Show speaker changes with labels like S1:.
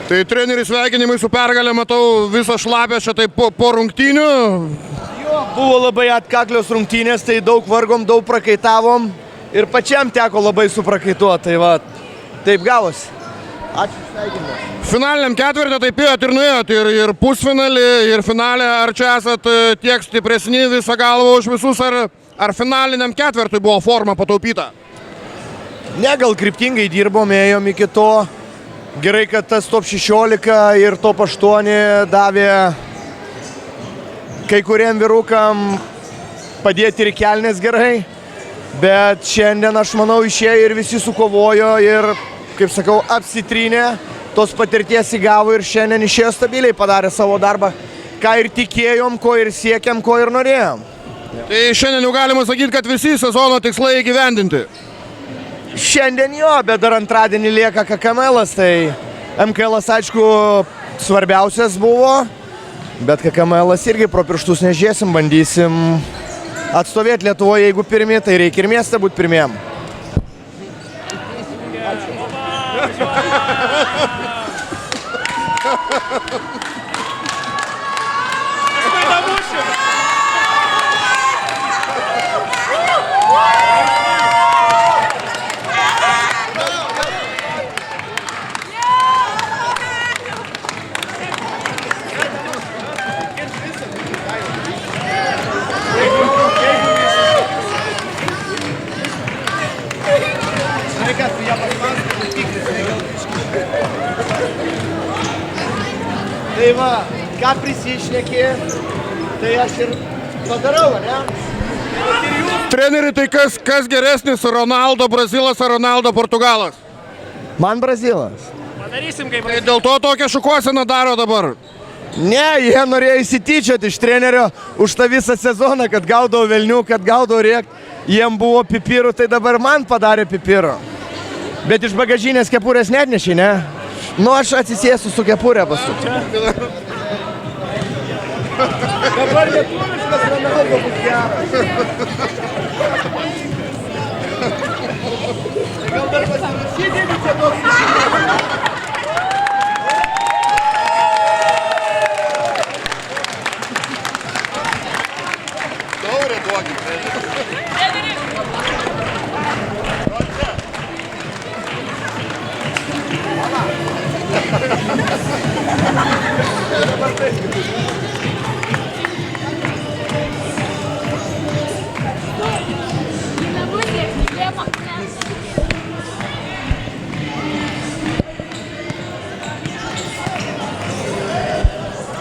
S1: Tai treneris sveikinimai su pergalė, matau visą šlapę čia tai po rungtynių.
S2: Jo, buvo labai atkaklios rungtynės, tai daug vargom, daug prakaitavom ir pačiam teko labai suprakaituoti, tai va, taip gavosi. Ačiū, sveikinimai.
S1: Finaliniam ketvirtį taip ėjot ir nuėjot ir pusfinalį, ir finalę. Ar čia esat tiek stipresni visą galvą už visus, ar finaliniam ketvirtui buvo forma pataupyta?
S2: Ne, gal kryptingai dirbom, ėjom iki to. Gerai, kad tas top 16 ir top 8 davė kai kuriem vyrukam padėti ir kelnes gerai. Bet šiandien, aš manau, išėjo ir visi sukovojo ir, kaip sakau, apsitrynė, tos patirties įgavo ir šiandien išėjo stabiliai, padarė savo darbą, ką ir tikėjom, ko ir siekiam, ko ir norėjom.
S1: Tai šiandien jau galima sakyti, kad visi sezono tikslai įgyvendinti.
S2: Šiandien jo, bet dar antradienį lieka KKML-as, tai MKL-as aišku svarbiausias buvo, bet KKML-as irgi pro pirštus nežiūrėsim, bandysim atstovėti Lietuvoje, jeigu pirmi, tai reikia ir mieste būti pirmiem. Tai va, ką prisišnekė, tai aš ir padarau, ne?
S1: Treneri, tai kas geresnis, Ronaldo Brazilas ar Ronaldo Portugalas?
S2: Man Brazilas.
S3: Padarysim kaip
S1: Tai dėl to tokią šukuoseną daro dabar?
S2: Ne, jie norėjo įsityčioti iš trenerio už tą visą sezoną, kad gaudavo velnių, kad gaudavo rėkt. Jiem buvo pipirų, tai dabar man padarė pipirų. Bet iš bagažinės kepurės netneši, ne? Nu, aš atsisėsiu su kepurė paskui. Dabar lietuviškas Ronaldo bus geras. Tai gal dar pasirašydėti čia toks įsivaizduoju.
S1: Taurė duokit.
S2: Dabar taip.